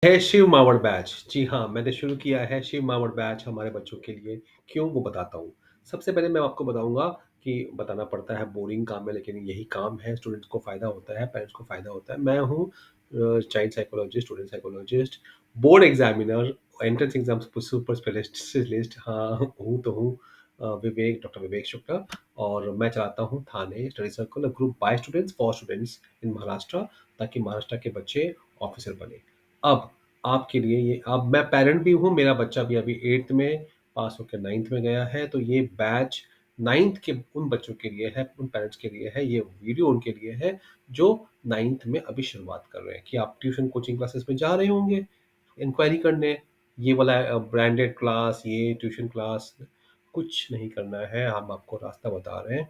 है शिव मावड़ बैच। जी हाँ, मैंने शुरू किया है शिव मावड़ बैच हमारे बच्चों के लिए। क्यों? वो बताता हूँ। सबसे पहले मैं आपको बताऊँगा कि बताना पड़ता है, बोरिंग काम है लेकिन यही काम है, स्टूडेंट्स को फ़ायदा होता है, पेरेंट्स को फ़ायदा होता है। मैं हूँ child psychologist, student psychologist, board examiner, entrance exams super specialist हाँ, हूँ तो हूँ। डॉक्टर विवेक शुक्ला। और मैं चलाता हूँ Thane study circle, a group by students for students in Maharashtra, ताकि महाराष्ट्र के बच्चे ऑफिसर बने। अब आपके लिए ये, अब मैं पेरेंट भी हूँ, मेरा बच्चा भी अभी 8th में पास होकर 9th में गया है, तो ये बैच 9th के उन बच्चों के लिए है, उन पेरेंट्स के लिए है, ये वीडियो उनके लिए है जो 9th में अभी शुरुआत कर रहे हैं कि आप ट्यूशन कोचिंग क्लासेस में जा रहे होंगे, इंक्वायरी करने, ये वाला ब्रांडेड क्लास, ये ट्यूशन क्लास, कुछ नहीं करना है, हम आपको रास्ता बता रहे हैं।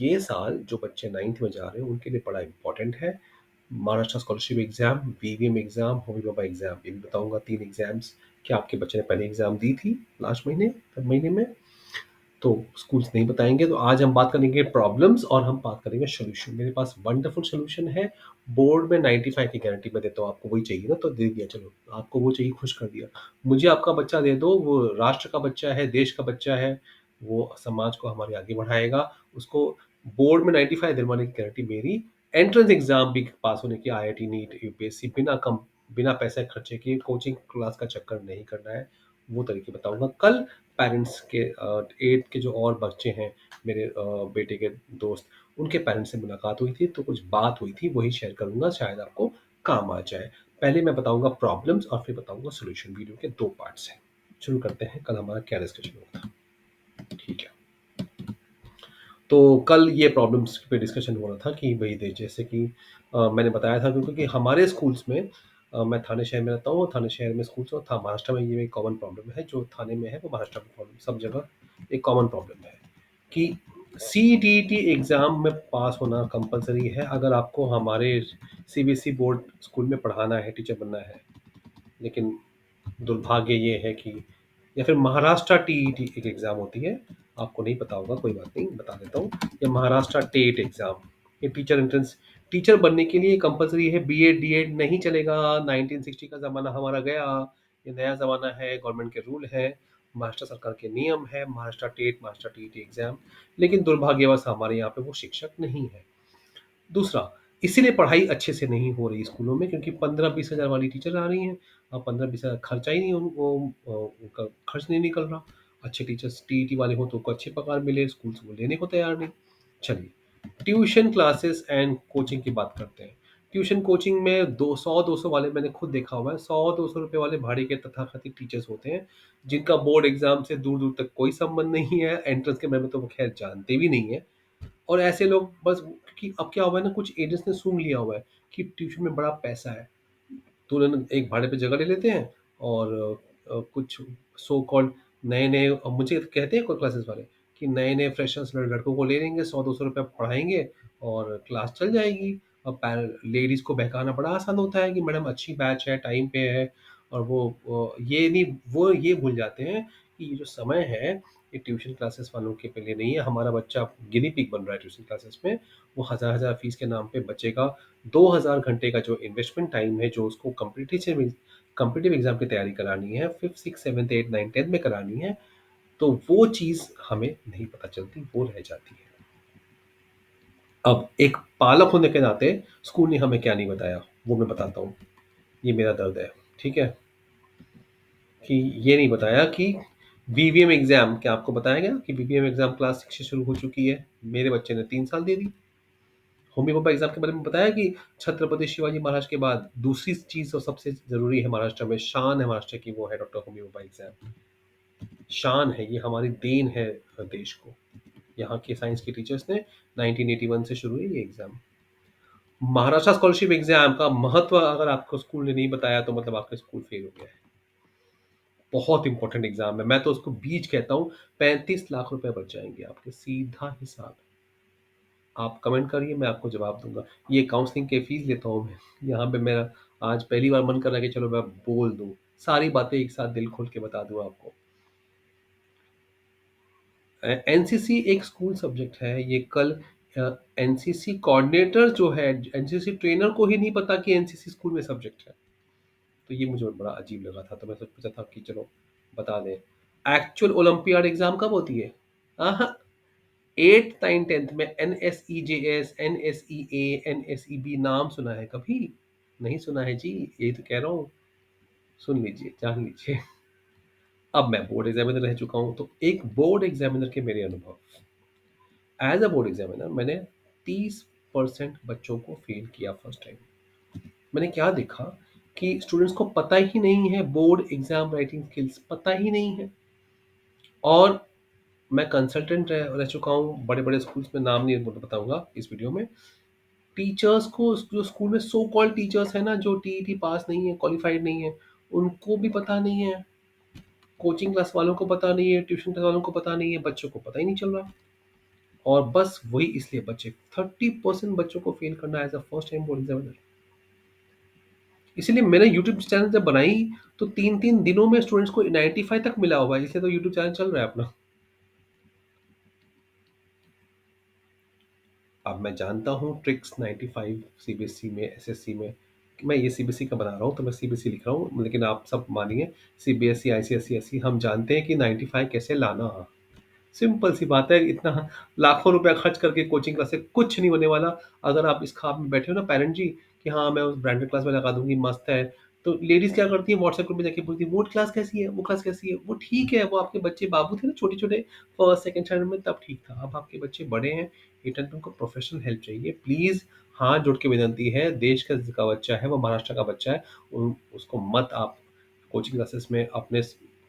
ये साल जो बच्चे 9th में जा रहे हैं, उनके लिए बड़ा इम्पोर्टेंट है। Maharashtra scholarship exam, VVM exam, Homi Bhabha exam, ये भी बताऊँगा 3 एग्ज़ाम्स। क्या आपके बच्चे ने पहले एग्ज़ाम दी थी लास्ट महीने, महीने में? तो स्कूल्स नहीं बताएँगे, तो आज हम बात करेंगे प्रॉब्लम्स और हम बात करेंगे सॉल्यूशन। मेरे पास वंडरफुल सॉल्यूशन है। बोर्ड में 95 की गारंटी मैं देता हूँ आपको, वही चाहिए ना तो दे दिया चलो, आपको वो चाहिए, खुश कर दिया। मुझे आपका बच्चा दे दो, वो राष्ट्र का बच्चा है, देश का बच्चा है, वो समाज को हमारे आगे बढ़ाएगा। उसको बोर्ड में 95 दिलवाने की गारंटी मेरी। एंट्रेंस एग्ज़ाम भी पास होने की, आईआईटी, नीट, यूपीएससी, बिना पैसे खर्चे किए कोचिंग क्लास का चक्कर नहीं करना है, वो तरीके बताऊँगा। कल पेरेंट्स के 8 के जो और बच्चे हैं, मेरे बेटे के दोस्त, उनके पेरेंट्स से मुलाकात हुई थी, तो कुछ बात हुई थी, वही शेयर करूँगा, शायद आपको काम आ जाए। पहले मैं बताऊँगा प्रॉब्लम्स और फिर बताऊँगा सॉल्यूशन। वीडियो के 2 पार्ट्स हैं। शुरू करते हैं, कल हमारा क्या डिस्कशन हुआ था। ठीक है। तो कल ये प्रॉब्लम्स पे डिस्कशन हो रहा था कि भई जैसे कि मैंने बताया था, क्योंकि हमारे स्कूल्स में, मैं थाने शहर में रहता हूँ और थाने शहर में स्कूल्स, और था महाराष्ट्र में ये एक कॉमन प्रॉब्लम है, जो थाने में है वो महाराष्ट्र में प्रॉब्लम, सब जगह एक कॉमन प्रॉब्लम है कि सीटीईटी एग्ज़ाम में पास होना कंपल्सरी है अगर आपको हमारे सीबीएसई बोर्ड स्कूल में पढ़ाना है, टीचर बनना है। लेकिन दुर्भाग्य ये है कि, या फिर महाराष्ट्र टीईटी एक एग्ज़ाम होती है, आपको नहीं पता होगा, कोई बात नहीं, बता देता हूँ। ये महाराष्ट्र टेट एग्ज़ाम, ये टीचर एंट्रेंस, टीचर बनने के लिए कंपल्सरी है। बीएड डीएड नहीं चलेगा, 1960 का ज़माना हमारा गया, ये नया ज़माना है, गवर्नमेंट के रूल हैं, महाराष्ट्र सरकार के नियम है, Maharashtra TET, Maharashtra TET exam. लेकिन दुर्भाग्यवश हमारे यहाँ पे वो शिक्षक नहीं है। दूसरा, इसीलिए पढ़ाई अच्छे से नहीं हो रही स्कूलों में, क्योंकि 15-20 हज़ार वाली टीचर आ रही हैं। अब 15-20 हज़ार खर्चा ही नहीं, उनका खर्च नहीं निकल रहा। अच्छे टीचर्स टीईटी वाले हों तो उनको अच्छी पगार मिले, स्कूल से वो लेने को तैयार नहीं। चलिए, ट्यूशन क्लासेस एंड कोचिंग की बात करते हैं। ट्यूशन कोचिंग में 200-200 वाले मैंने खुद देखा हुआ है, 100-200 रुपए वाले भाड़े के तथाकथित टीचर्स होते हैं, जिनका बोर्ड एग्ज़ाम से दूर-दूर तक कोई संबंध नहीं है, एंट्रेंस के बारे में तो वो खैर जानते भी नहीं है। और ऐसे लोग बस, कि अब क्या हुआ है ना, कुछ एजेंट्स ने सूंघ लिया हुआ है कि ट्यूशन में बड़ा पैसा है, तो उन्होंने एक भाड़े पे जगह ले लेते हैं, और कुछ सो कॉल्ड नए नए, मुझे कहते हैं कोई क्लासेस वाले कि नए नए फ्रेशर्स लड़कों को ले लेंगे, 100-200 रुपये पढ़ाएंगे और क्लास चल जाएगी। अब लेडीज़ को बहकाना बड़ा आसान होता है कि मैडम अच्छी बैच है, टाइम पे है, और ये नहीं, वो ये भूल जाते हैं कि ये जो समय है, ये ट्यूशन क्लासेस वालों के लिए नहीं है। हमारा बच्चा गिनी पिग बन रहा है ट्यूशन क्लासेस में। वो हज़ार हज़ार फीस के नाम पे बच्चे का 2000 घंटे का जो इन्वेस्टमेंट टाइम है, जो उसको कॉम्पिटिटिव एग्ज़ाम की तैयारी करानी है, 5th, 6th, 7th, 8th, 9th, 10th में करानी है, तो वो चीज़ हमें नहीं पता चलती, वो रह जाती है। अब एक पालक होने के नाते स्कूल ने हमें क्या नहीं बताया, वो मैं बताता हूँ। ये मेरा दर्द है, ठीक है? कि ये नहीं बताया कि वीवीएम एग्ज़ाम, क्या आपको बताया गया कि वीवीएम एग्ज़ाम क्लास 6 से शुरू हो चुकी है? मेरे बच्चे ने 3 साल दे दी। होमी भाभा एग्ज़ाम के बारे में बताया कि छत्रपति शिवाजी महाराज के बाद दूसरी चीज़ और सबसे ज़रूरी है महाराष्ट्र में, शान है महाराष्ट्र की, वो है डॉक्टर होमी भाभा एग्ज़ाम। शान है, ये हमारी देन है देश को। यहाँ के साइंस के टीचर्स ने 1981 से शुरू है ये एग्ज़ाम। महाराष्ट्र स्कॉलरशिप एग्ज़ाम का महत्व अगर आपको स्कूल ने नहीं बताया, तो मतलब आपका स्कूल फेल हो गया है। बहुत इंपॉर्टेंट एग्ज़ाम है, मैं तो उसको बीज कहता हूँ। 35 लाख रुपए बच जाएँगे आपके, सीधा हिसाब। आप कमेंट करिए, मैं आपको जवाब दूँगा। ये काउंसलिंग की फ़ीस लेता हूँ मैं। यहाँ पे मेरा आज पहली बार मन कर रहा है कि चलो मैं बोल दूँ। सारी बातें एक साथ दिल खोल के बता दूँ आपको। एनसीसी एक स्कूल सब्जेक्ट है। ये कल एनसीसी कोऑर्डिनेटर जो है, एनसीसी ट्रेनर को ही नहीं पता कि एनसीसी स्कूल में सब्जेक्ट है। तो ये मुझे बड़ा अजीब लगा था, तो मैं सोचा था कि चलो बता दें। एक्चुअल ओलंपियाड एग्ज़ाम कब होती है? अहाँ, 8th 9th 10th में एनएसईजेएस, एनएसईए, एनएसईबी नाम सुना है कभी? नहीं सुना है जी, यही तो कह रहा हूँ। सुन लीजिए, जान लीजिए। अब मैं बोर्ड एग्ज़ामिनर रह चुका हूँ, तो एक बोर्ड एग्ज़ामिनर के मेरे अनुभव। एज़ अ बोर्ड एग्ज़ामिनर मैंने 30% बच्चों को फ़ेल किया फर्स्ट टाइम। मैंने क्या देखा कि स्टूडेंट्स को पता ही नहीं है बोर्ड एग्ज़ाम राइटिंग स्किल्स, पता ही नहीं है। और मैं कंसल्टेंट रह चुका हूँ बड़े-बड़े स्कूल्स में, नाम नहीं बताऊँगा इस वीडियो में। टीचर्स को, जो स्कूल में सो कॉल्ड टीचर्स हैं ना, जो टीईटी पास नहीं है, क्वालिफाइड नहीं है, उनको भी पता नहीं है। कोचिंग क्लास वालों को पता नहीं है, ट्यूशन क्लास वालों को पता नहीं है, बच्चों को पता ही नहीं चल रहा। और बस वही इसलिए बच्चे 30% बच्चों को फेल करना as a first time board examiner. इसीलिए मैंने यूट्यूब चैनल जब बनाई, तो 3-3 दिनों में स्टूडेंट्स को 95 तक मिला हुआ है, इसलिए तो यूट्यूब चैनल चल रहा है अपना। अब मैं जानता हूँ ट्रिक्स 95 सीबीएसई में, एसएससी में। मैं ये सीबीएसई का बना रहा हूँ, तो मैं सीबीएसई लिख रहा हूँ, लेकिन आप सब मानिए सीबीएसई, आईसीएसई, एसई, हम जानते हैं कि 95 कैसे लाना। सिंपल सी बात है, इतना लाखों रुपया खर्च करके कोचिंग क्लास से कुछ नहीं होने वाला। अगर आप इस ख्वाब में बैठे हो ना पेरेंट जी, कि हाँ मैं उस ब्रांडेड क्लास में लगा दूंगी, मस्त है, तो लेडीज क्या करती है, व्हाट्सएप ग्रुप में जाके पूछती है वो क्लास कैसी है, वो क्लास कैसी है। वो ठीक है, वो आपके बच्चे बाबू थे ना छोटे छोटे, फर्स्ट सेकंड स्टैंडर्ड में, तब ठीक था। अब आपके बच्चे बड़े हैं, ये टाइम पे उनको प्रोफेशनल हेल्प चाहिए। प्लीज हाथ जोड़ के विनती है, देश का बच्चा है, वो महाराष्ट्र का बच्चा है, उसको मत आप कोचिंग क्लासेस में अपने,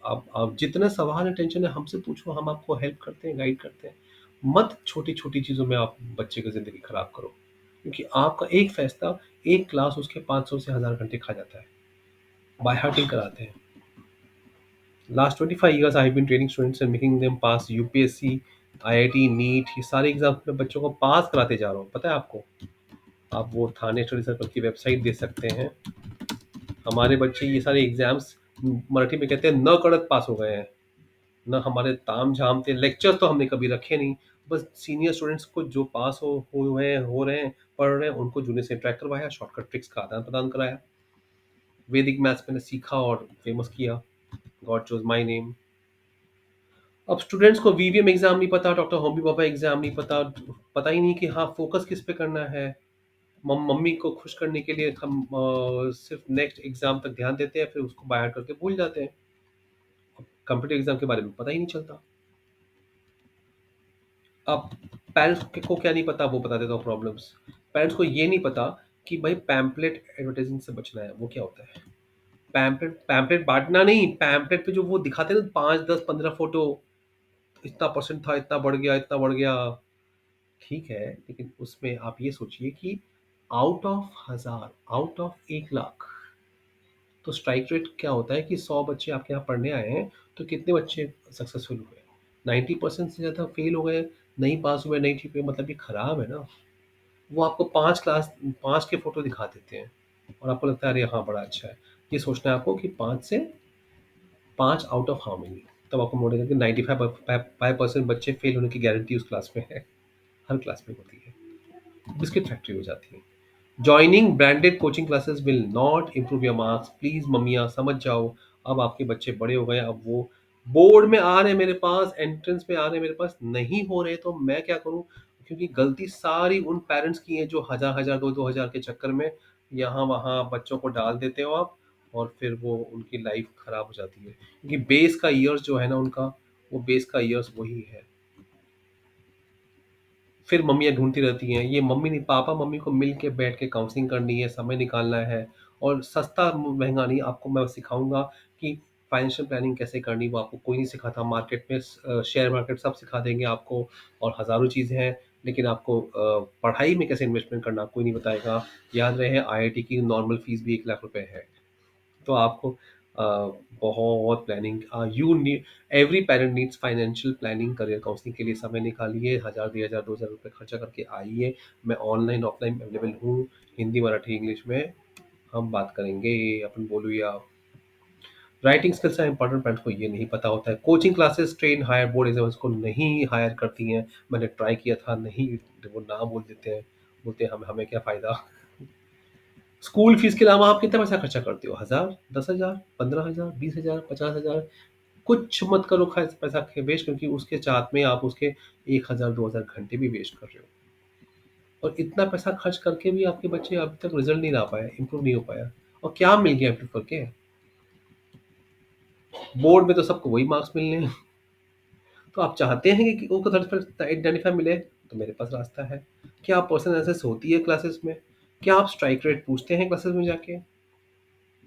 आप जितने सवाल है, टेंशन है, हमसे पूछो, हम आपको हेल्प करते हैं, गाइड करते हैं। मत छोटी-छोटी चीज़ों में आप बच्चे की ज़िंदगी खराब करो, क्योंकि आपका एक फैसला, एक क्लास उसके 500 से 1000 घंटे खा जाता है। बाय हार्टिंग कराते हैं। Last 25 years I have been training students and making them pass UPSC, IIT, NEET, ये सारे एग्ज़ाम में बच्चों को पास कराते जा रहा हूँ। पता है आपको? आप वो थाने स्टडी सर्कल की वेबसाइट देख सकते हैं। हमारे बच्चे ये सारे एग्ज़ाम्स, मराठी में कहते हैं न कड़क पास हो गए हैं। ना हमारे ताम-झाम थे, लेक्चर तो हमने कभी रखे नहीं। बस सीनियर स्टूडेंट्स को जो पास हो रहे हैं, पढ़ रहे हैं, उनको जूनियर से इंटरैक्ट करवाया, शॉर्टकट ट्रिक्स का आदान-प्रदान कराया। वैदिक मैथ्स मैंने सीखा और फेमस किया। God chose my name. अब स्टूडेंट्स को वीवीएम एग्ज़ाम नहीं पता, डॉक्टर होमी भाभा एग्ज़ाम नहीं पता, पता ही नहीं कि हाँ, फोकस किस पे करना है। मम्मी को खुश करने के लिए हम सिर्फ़ नेक्स्ट एग्ज़ाम तक ध्यान देते हैं, फिर उसको बाय हार्ट करके भूल जाते हैं। कंप्यूटर एग्ज़ाम के बारे में पता ही नहीं चलता। अब पेरेंट्स को क्या नहीं पता, वो बता देता हूँ प्रॉब्लम्स। पेरेंट्स को ये नहीं पता कि भाई पैम्पलेट एडवर्टाइजिंग से बचना है। वो क्या होता है? पैम्पलेट पैम्पलेट बाँटना नहीं, पैम्पलेट पे जो वो दिखाते हैं ना 5, 10, 15 फ़ोटो, इतना परसेंट था, इतना बढ़ गया, इतना बढ़ गया। ठीक है, लेकिन उसमें आप ये सोचिए कि out of 1000, out of 1 lakh, तो स्ट्राइक रेट क्या होता है कि 100 बच्चे आपके यहाँ पढ़ने आए हैं, तो कितने बच्चे सक्सेसफुल हुए? 90% से ज़्यादा फेल हो गए, नहीं पास हुए, नहीं ठीक हुए, मतलब ये खराब है ना। वो आपको 5 के फ़ोटो दिखा देते हैं और आपको लगता है अरे हाँ, बड़ा अच्छा है। ये सोचना है आपको कि 5 से 5 आउट ऑफ हाउ मेनी? तब आपको मोड़ कि 95% बच्चे फेल होने की गारंटी उस क्लास में है। हर क्लास में होती है। बिस्किट फैक्ट्री हो जाती है। Joining branded coaching classes will not improve your marks. Please मम्मियाँ समझ जाओ, अब आपके बच्चे बड़े हो गए, अब वो बोर्ड में आ रहे हैं मेरे पास, एंट्रेंस में आ रहे हैं मेरे पास, नहीं हो रहे, तो मैं क्या करूँ? क्योंकि गलती सारी उन पेरेंट्स की है जो हज़ार-हज़ार, 2-2 हज़ार के चक्कर में यहाँ-वहाँ बच्चों को डाल देते हो आप, और फिर वो उनकी लाइफ खराब हो जाती है। क्योंकि बेस का ईयर्स जो है ना उनका, वो बेस का ईयर्स वही है। फिर मम्मियाँ ढूँढती रहती हैं, ये मम्मी नहीं, पापा-मम्मी को मिल के बैठ के काउंसलिंग करनी है, समय निकालना है, और सस्ता महँगा नहीं, आपको मैं सिखाऊँगा कि फाइनेंशियल प्लानिंग कैसे करनी, वो आपको कोई नहीं सिखाता मार्केट में। शेयर मार्केट सब सिखा देंगे आपको, और हज़ारों चीज़ें हैं, लेकिन आपको पढ़ाई में कैसे इन्वेस्टमेंट करना कोई नहीं बताएगा। याद रहे, आईआईटी की नॉर्मल फ़ीस भी 1 लाख रुपए है। तो आपको अ, बहुत planning, you need, every parent needs financial planning. Career counselling के लिए समय निकालिए, 1000, 2000, 2000 रुपये खर्चा करके आइए। मैं ऑनलाइन ऑफलाइन अवेलेबल हूँ, हिंदी, मराठी, इंग्लिश में हम बात करेंगे। अपन बोलो या राइटिंग स्किल्स है इंपॉर्टेंट, पेरेंट्स को ये नहीं पता होता है। Coaching classes train higher board exams को नहीं हायर करती हैं। मैंने ट्राई किया था, नहीं, वो ना बोल देते हैं, बोलते हैं हमें हमें क्या फ़ायदा। स्कूल फीस के अलावा आप कितना पैसा खर्चा करते हो? 1000, 10,000, 15,000, 20,000, 50,000? कुछ मत करो पैसा वेस्ट, क्योंकि उसके साथ में आप उसके 1,000 2,000 घंटे भी वेस्ट कर रहे हो। और इतना पैसा खर्च करके भी आपके बच्चे अभी तक रिजल्ट नहीं ला पाए, इम्प्रूव नहीं हो पाया। और क्या मिल गया इम्प्रूव करके? बोर्ड में तो सबको वही मार्क्स मिलने हैं। तो आप चाहते हैं कि उनको 95 मिले, तो मेरे पास रास्ता है। क्या पर्सनल एनालिसिस होती है क्लासेस में? क्या आप स्ट्राइक रेट पूछते हैं क्लासेस में जाके?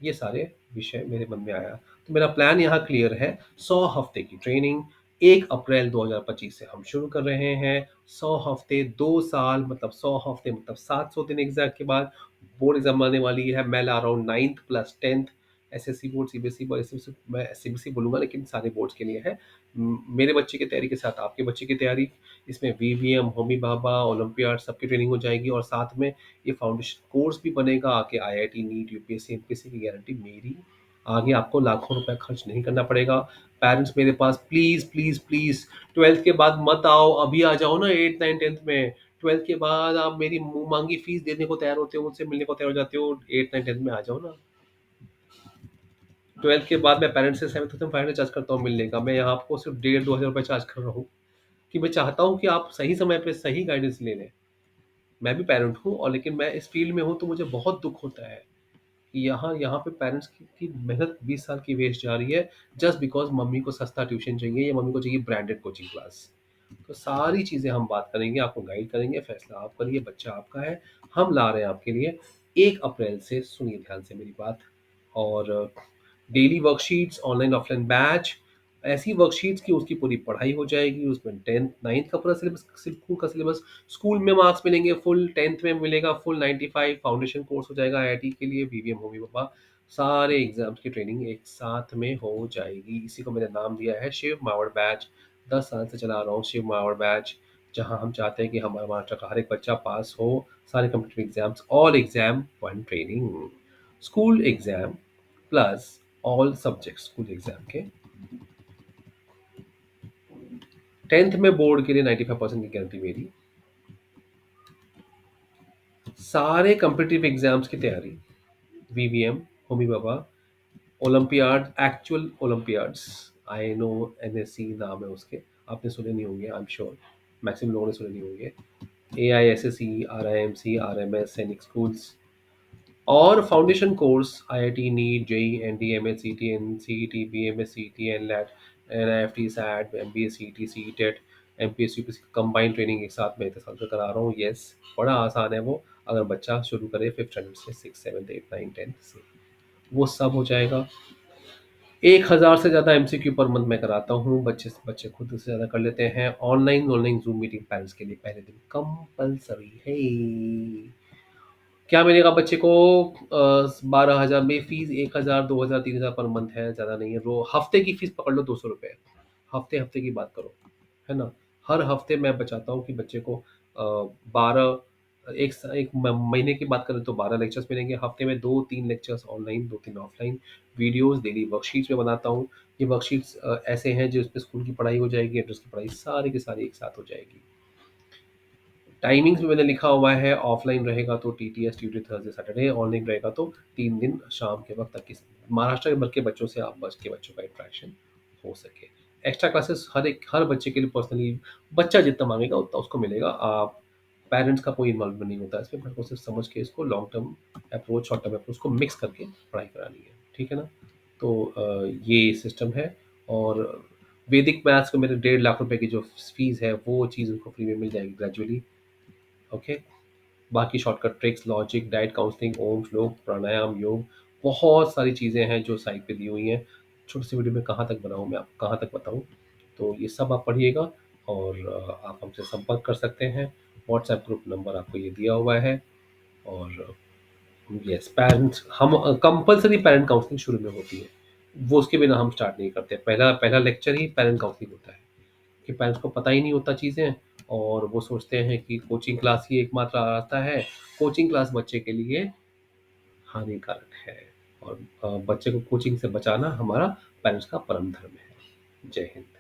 ये सारे विषय मेरे मन में आया। तो मेरा प्लान यहाँ क्लियर है। 100 हफ्ते की ट्रेनिंग 1 अप्रैल 2025 से हम शुरू कर रहे हैं। 100 हफ्ते 2 साल, मतलब 100 हफ्ते मतलब 700 दिन एग्जाम के बाद बोर्ड एग्जाम आने वाली है। मैं ला रहा हूँ 9th plus 10th। SSC board, CBSE board, मैं सीबीएसई बोलूंगा लेकिन सारे बोर्ड्स के लिए है। मेरे बच्चे की तैयारी के साथ आपके बच्चे की तैयारी, इसमें वीवीएम, होमी भाभा, ओलंपियाड सबकी ट्रेनिंग हो जाएगी। और साथ में ये फाउंडेशन कोर्स भी बनेगा। आगे आईआईटी, नीट, यूपीएससी, एमपीएससी की गारंटी मेरी। आगे आपको लाखों रुपए खर्च नहीं करना पड़ेगा। पेरेंट्स मेरे पास प्लीज प्लीज प्लीज 12th के बाद मत आओ, अभी आ जाओ ना 8 9 10th में। 12th के बाद आप मेरी मुंह मांगी फीस देने को तैयार होते हो, मुझसे मिलने को तैयार हो जाते हो, 8 9 10th में आ जाओ ना। 12th के बाद मैं पेरेंट्स से 7,500 चार्ज करता हूँ मिलने का। मैं यहाँ आपको सिर्फ 1,500-2,000 रुपये चार्ज कर रहा हूँ, कि मैं चाहता हूँ कि आप सही समय पे सही गाइडेंस ले लें। मैं भी पेरेंट हूँ, और लेकिन मैं इस फील्ड में हूँ तो मुझे बहुत दुख होता है कि यहाँ यहाँ पे पेरेंट्स की मेहनत 20 साल की वेस्ट जा रही है, जस्ट बिकॉज मम्मी को सस्ता ट्यूशन चाहिए या मम्मी को चाहिए ब्रांडेड कोचिंग क्लास। तो सारी चीज़ें हम बात करेंगे, आपको गाइड करेंगे, फैसला आप करिए, बच्चा आपका है। हम ला रहे हैं आपके लिए 1 अप्रैल से, सुनिए ध्यान से मेरी बात। और daily worksheets, online offline batch, ऐसी वर्कशीट्स की उसकी पूरी पढ़ाई हो जाएगी। उसमें 10th 9th का पूरा सिलेबस, स्कूल का सिलेबस। स्कूल में मार्क्स मिलेंगे फुल, 10th में मिलेगा फुल 95। फाउंडेशन कोर्स हो जाएगा आईआईटी के लिए, वीवीएम, होमी पापा, सारे एग्जाम्स की ट्रेनिंग एक साथ में हो जाएगी। इसी को मैंने नाम दिया है शिव मावड़ बैच। 10 साल से चला रहा हूँ शिव मावड़ बैच, जहाँ हम चाहते हैं कि हमारा महाराष्ट्र का हर एक बच्चा पास हो सारे competitive exams. All exam one training, school exam plus all subjects school exam के। 10th में बोर्ड के लिए 95% की गारंटी मेरी। सारे कम्पिटिटिव एग्जाम्स की तैयारी, VVM, Homi Baba, olympiad, actual Olympiads. I know, NSC नाम है उसके, आपने सुने नहीं होंगे, आई एम श्योर मैक्सिमम लोगों ने सुने नहीं होंगे। AISSE, RIMC, RMS, Sainik schools, और foundation course IIT, NEET, JEE, NDML, CTN, CET, BMS, CT, NLAT, NIFT, SAT, MBA, CT, CTET, MPS, UPSC combined training एक साथ मैं इतने साल से करा रहा हूँ। यस, बड़ा आसान है वो, अगर बच्चा शुरू करे 5th स्टैंडर्ड से, 6 7 8 9 10 से, वो सब हो जाएगा। 1,000 से ज़्यादा एमसीक्यू पर मंथ मैं कराता हूँ। बच्चे बच्चे खुद से ज़्यादा कर लेते हैं। Online online zoom meeting parents के लिए पहले दिन कंपलसरी है। क्या मिलेगा बच्चे को? 12,000 में फीस, 1,000 2,000 3,000 पर मंथ है, ज़्यादा नहीं है। हफ्ते की फीस पकड़ लो 200 रुपये। हफ्ते हफ्ते की बात करो, है ना? हर हफ्ते मैं बचाता हूँ कि बच्चे को 12, एक महीने की बात करें तो 12 लेक्चर्स मिलेंगे। हफ्ते में 2-3 lectures online, 2-3 offline. Videos daily worksheets में बनाता हूँ। ये वर्कशीट्स ऐसे हैं जिसमें स्कूल की पढ़ाई हो जाएगी, एड्रेस की पढ़ाई सारी की सारी एक साथ हो जाएगी। टाइमिंग्स में मैंने लिखा हुआ है, ऑफलाइन रहेगा तो TTS, Tuesday, Thursday, Saturday. Online रहेगा तो 3 दिन शाम के वक्त तक की, महाराष्ट्र के भर के बच्चों से आप बच के बच्चों का इंट्रैक्शन हो सके। एक्स्ट्रा क्लासेस हर बच्चे के लिए पर्सनली, बच्चा जितना मांगेगा उतना उसको मिलेगा। आप पेरेंट्स का कोई इन्वॉल्वमेंट नहीं होता इसमें, बट को सिर्फ समझ के इसको long term approach, short term approach को मिक्स करके पढ़ाई करानी है। ठीक है ना? तो ये सिस्टम है। और वैदिक मैथ्स को मेरे 1.5 लाख रुपए की जो फीस है, वो चीज़ उनको फ्री में मिल जाएगी ग्रेजुअली। ओके। बाकी shortcut tricks, logic, diet, counselling, Om, श्लोक, प्राणायाम, योग, बहुत सारी चीज़ें हैं जो साइट पे दी हुई हैं। छोटी सी वीडियो में कहाँ तक बनाऊँ मैं, आपको कहाँ तक बताऊँ? तो ये सब आप पढ़िएगा। और आप हमसे संपर्क कर सकते हैं। व्हाट्सएप ग्रुप नंबर आपको ये दिया हुआ है। और यस, पेरेंट्स, हम कंपल्सरी पेरेंट काउंसलिंग शुरू में होती है। वो उसके बिना हम स्टार्ट नहीं करते। पहला पहला लेक्चर ही पेरेंट काउंसलिंग होता है, कि पेरेंट्स को पता ही नहीं होता चीज़ें, और वो सोचते हैं कि कोचिंग क्लास ही एकमात्र रास्ता है। कोचिंग क्लास बच्चे के लिए हानिकारक है। और बच्चे को कोचिंग से बचाना हमारा पेरेंट्स का परम धर्म है। जय हिंद।